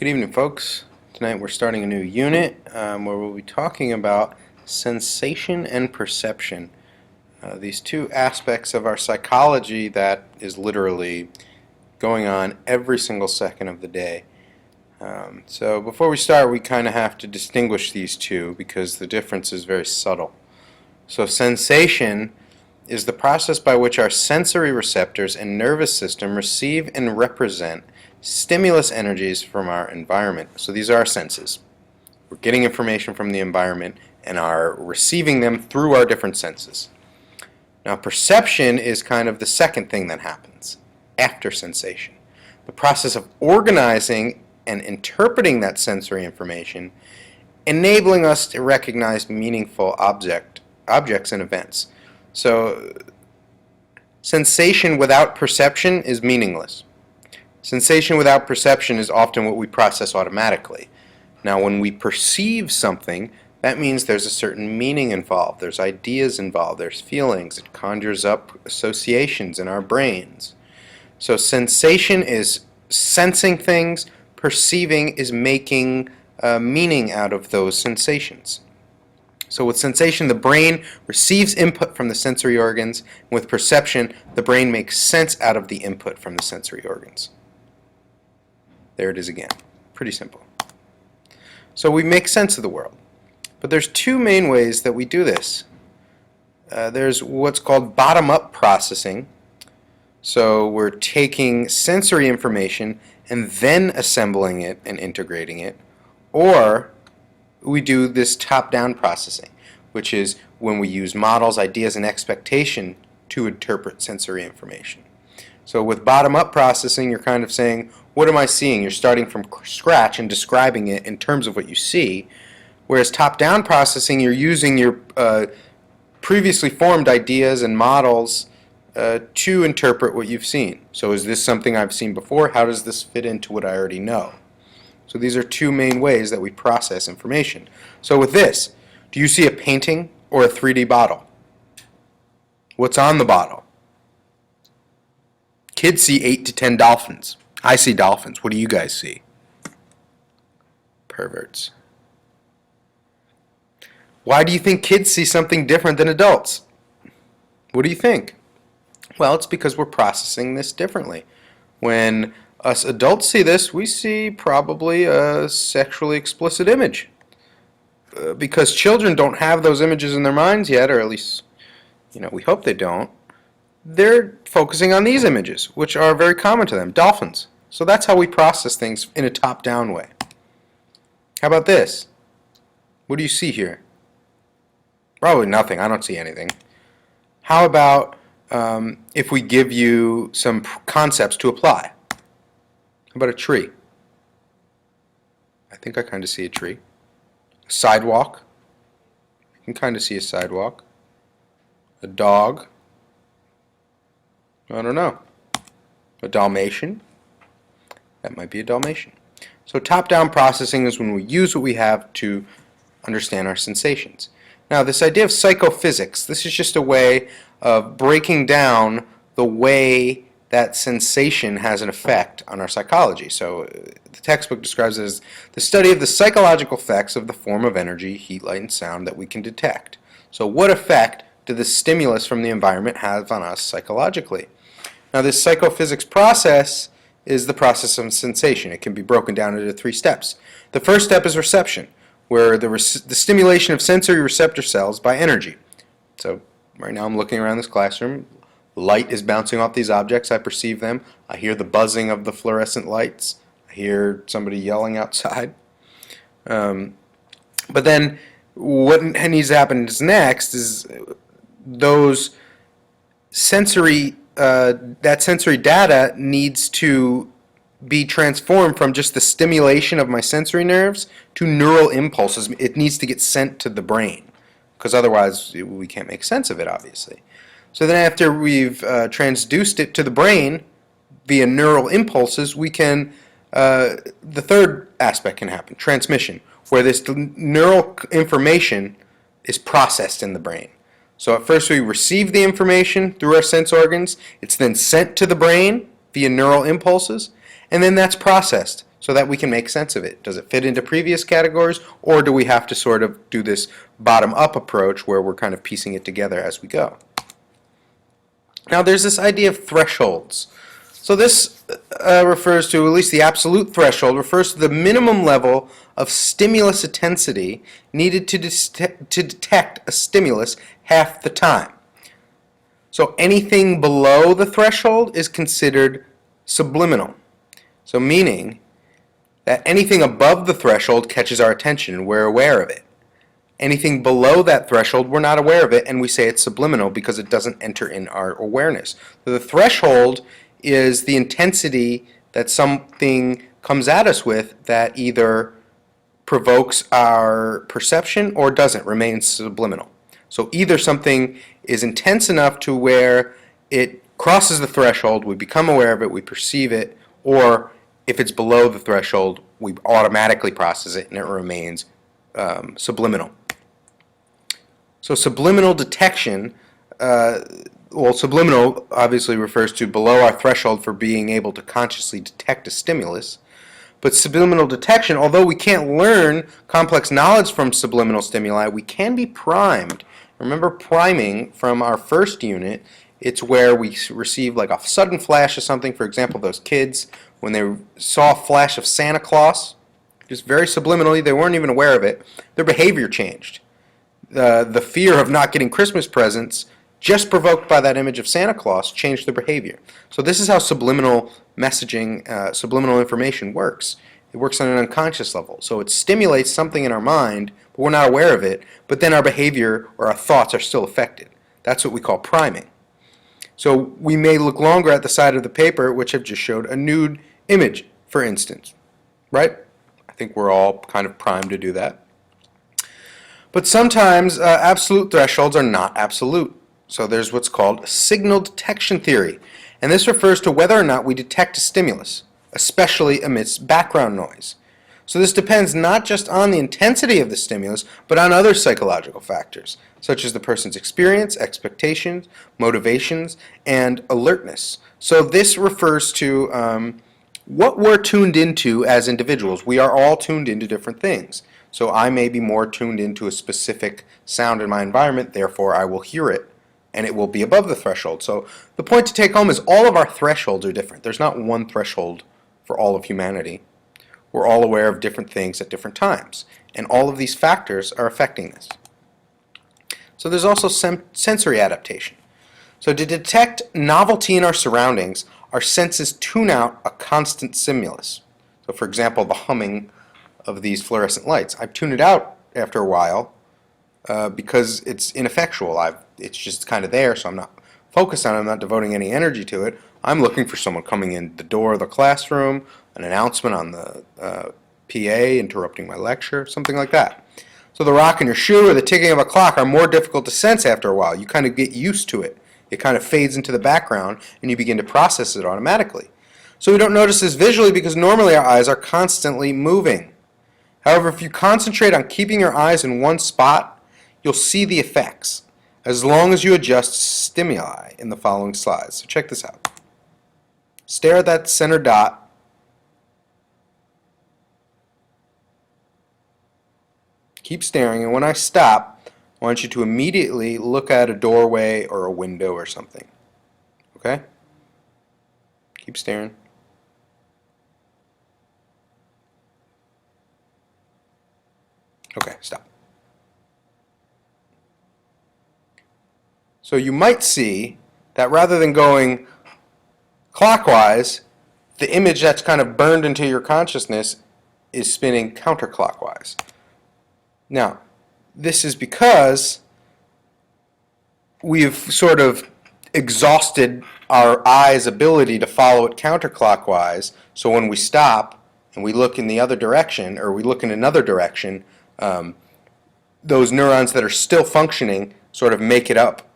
Good evening, folks. Tonight we're starting a new unit where we'll be talking about sensation and perception. These two aspects of our psychology that is literally going on every single second of the day. So before we start, we kind of have to distinguish these two because the difference is very subtle. So sensation is the process by which our sensory receptors and nervous system receive and represent stimulus energies from our environment. So these are our senses. We're getting information from the environment and are receiving them through our different senses. Now perception is kind of the second thing that happens after sensation. The process of organizing and interpreting that sensory information, enabling us to recognize meaningful objects and events. So sensation without perception is meaningless. Sensation without perception is often what we process automatically. Now when we perceive something, that means there's a certain meaning involved, there's ideas involved, there's feelings, it conjures up associations in our brains. So sensation is sensing things, perceiving is making meaning out of those sensations. So with sensation, the brain receives input from the sensory organs, and with perception, the brain makes sense out of the input from the sensory organs. There it is again. Pretty simple. So we make sense of the world. But there's two main ways that we do this. There's what's called bottom-up processing. So we're taking sensory information and then assembling it and integrating it. Or we do this top-down processing, which is when we use models, ideas, and expectation to interpret sensory information. So with bottom-up processing, you're kind of saying, what am I seeing? You're starting from scratch and describing it in terms of what you see. Whereas top-down processing, you're using your previously formed ideas and models to interpret what you've seen. So is this something I've seen before? How does this fit into what I already know? So these are two main ways that we process information. So with this, do you see a painting or a 3D bottle? What's on the bottle? Kids see 8 to 10 dolphins. I see dolphins. What do you guys see? Perverts. Why do you think kids see something different than adults? What do you think? Well, it's because we're processing this differently. When us adults see this, we see probably a sexually explicit image. Because children don't have those images in their minds yet, or at least, we hope they don't. They're focusing on these images, which are very common to them, dolphins. So that's how we process things in a top-down way. How about this? What do you see here? Probably nothing. I don't see anything. How about if we give you some concepts to apply? How about a tree? I think I kind of see a tree. A sidewalk. I can kind of see a sidewalk. A dog. I don't know. A Dalmatian? That might be a Dalmatian. So top-down processing is when we use what we have to understand our sensations. Now this idea of psychophysics, this is just a way of breaking down the way that sensation has an effect on our psychology. So the textbook describes it as the study of the psychological effects of the form of energy, heat, light, and sound that we can detect. So what effect did the stimulus from the environment have on us psychologically? Now this psychophysics process is the process of sensation. It can be broken down into 3 steps. The first step is reception, where the stimulation of sensory receptor cells by energy. So right now I'm looking around this classroom. Light is bouncing off these objects. I perceive them. I hear the buzzing of the fluorescent lights. I hear somebody yelling outside. But then what needs to happen next is those sensory that sensory data needs to be transformed from just the stimulation of my sensory nerves to neural impulses. It needs to get sent to the brain, because otherwise we can't make sense of it, obviously. So then after we've transduced it to the brain via neural impulses, we can, the third aspect can happen, transmission, where this neural information is processed in the brain. So at first we receive the information through our sense organs, it's then sent to the brain via neural impulses, and then that's processed. so that we can make sense of it. Does it fit into previous categories, or do we have to sort of do this bottom-up approach where we're kind of piecing it together as we go? Now there's this idea of thresholds. So this refers to, at least the absolute threshold, refers to the minimum level of stimulus intensity needed to detect a stimulus half the time. So anything below the threshold is considered subliminal. So meaning that anything above the threshold catches our attention and we're aware of it. Anything below that threshold, we're not aware of it, and we say it's subliminal because it doesn't enter in our awareness. So the threshold is the intensity that something comes at us with that either provokes our perception or doesn't, remains subliminal. So either something is intense enough to where it crosses the threshold, we become aware of it, we perceive it, or if it's below the threshold, we automatically process it and it remains subliminal. So subliminal detection, subliminal obviously refers to below our threshold for being able to consciously detect a stimulus. But subliminal detection, although we can't learn complex knowledge from subliminal stimuli, we can be primed. Remember priming from our first unit? It's where we receive like a sudden flash of something. For example, those kids, when they saw a flash of Santa Claus, just very subliminally, they weren't even aware of it, their behavior changed. The fear of not getting Christmas presents, just provoked by that image of Santa Claus, changed their behavior. So this is how subliminal messaging, subliminal information works. It works on an unconscious level. So it stimulates something in our mind, but we're not aware of it, but then our behavior or our thoughts are still affected. That's what we call priming. So we may look longer at the side of the paper, which I've just showed a nude image, for instance. Right? I think we're all kind of primed to do that. But sometimes absolute thresholds are not absolute. So there's what's called signal detection theory. And this refers to whether or not we detect a stimulus, especially amidst background noise. So this depends not just on the intensity of the stimulus, but on other psychological factors, such as the person's experience, expectations, motivations, and alertness. So this refers to what we're tuned into as individuals. We are all tuned into different things. So I may be more tuned into a specific sound in my environment, therefore I will hear it, and it will be above the threshold. So the point to take home is all of our thresholds are different. There's not one threshold for all of humanity. We're all aware of different things at different times, and all of these factors are affecting this. So there's also sensory adaptation. So to detect novelty in our surroundings, our senses tune out a constant stimulus. So for example, the humming of these fluorescent lights. I tune it out after a while because it's ineffectual. It's just kind of there, so I'm not focused on it. I'm not devoting any energy to it. I'm looking for someone coming in the door of the classroom, an announcement on the PA interrupting my lecture, something like that. So the rock in your shoe or the ticking of a clock are more difficult to sense after a while. You kind of get used to it. It kind of fades into the background and you begin to process it automatically. So we don't notice this visually because normally our eyes are constantly moving. However, if you concentrate on keeping your eyes in one spot, you'll see the effects, as long as you adjust stimuli in the following slides. So check this out. Stare at that center dot. Keep staring, and when I stop, I want you to immediately look at a doorway or a window or something. Okay? Keep staring. Okay, stop. So you might see that rather than going clockwise, the image that's kind of burned into your consciousness is spinning counterclockwise. Now, this is because we've sort of exhausted our eye's ability to follow it counterclockwise, so when we stop and we look in the other direction, or we look in another direction, those neurons that are still functioning sort of make it up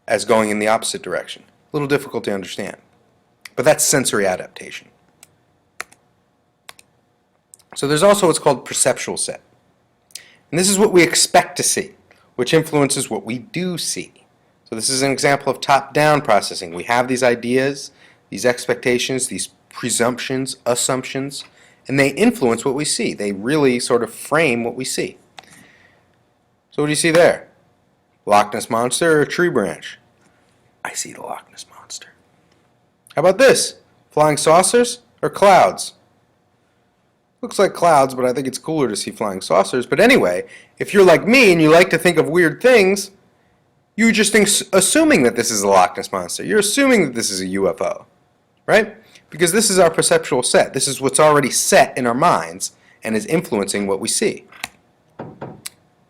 as going in the opposite direction. A little difficult to understand. But that's sensory adaptation. So there's also what's called perceptual set. And this is what we expect to see, which influences what we do see. So this is an example of top-down processing. We have these ideas, these expectations, these presumptions, assumptions, and they influence what we see. They really sort of frame what we see. So what do you see there? Loch Ness Monster or a tree branch? I see the Loch Ness Monster. How about this? Flying saucers or clouds? Looks like clouds, but I think it's cooler to see flying saucers. But anyway, if you're like me and you like to think of weird things, you're just assuming that this is a Loch Ness Monster. You're assuming that this is a UFO, right? Because this is our perceptual set. This is what's already set in our minds and is influencing what we see.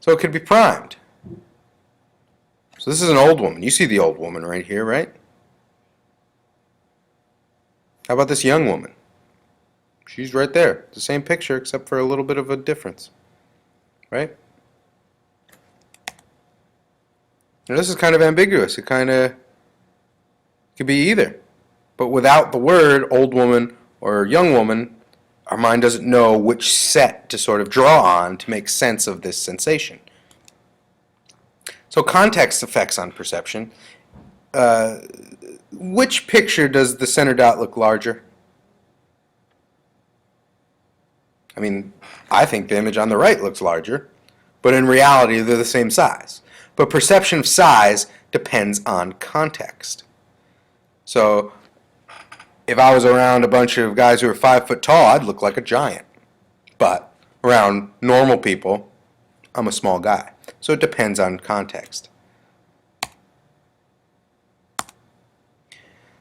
So it could be primed. So this is an old woman. You see the old woman right here, right? How about this young woman? She's right there. It's the same picture except for a little bit of a difference, right? Now this is kind of ambiguous. It kind of could be either. But without the word old woman or young woman, our mind doesn't know which set to sort of draw on to make sense of this sensation. So context effects on perception. Which picture does the center dot look larger? I mean, I think the image on the right looks larger, but in reality they're the same size. But perception of size depends on context. So if I was around a bunch of guys who are 5 foot tall, I'd look like a giant. But around normal people, I'm a small guy. So it depends on context.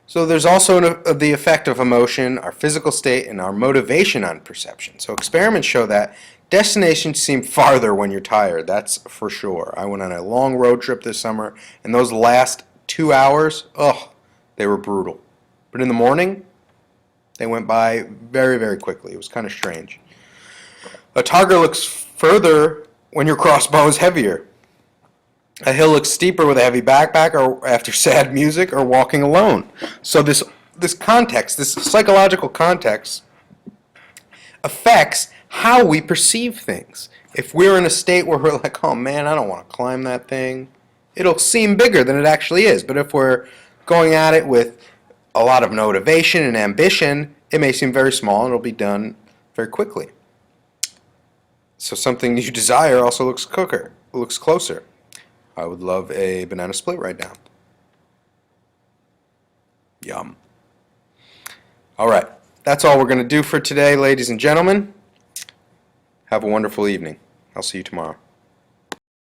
So there's also the effect of emotion, our physical state, and our motivation on perception. So experiments show that destinations seem farther when you're tired. That's for sure. I went on a long road trip this summer, and those last 2 hours, they were brutal. But in the morning, they went by very, very quickly. It was kind of strange. A target looks further when your crossbow is heavier. A hill looks steeper with a heavy backpack, or after sad music, or walking alone. So this context, this psychological context, affects how we perceive things. If we're in a state where we're like, oh man, I don't want to climb that thing, it'll seem bigger than it actually is. But if we're going at it with a lot of motivation and ambition, it may seem very small and it'll be done very quickly. So something you desire also looks closer. I would love a banana split right now. Yum. All right, that's all we're going to do for today, ladies and gentlemen. Have a wonderful evening. I'll see you tomorrow.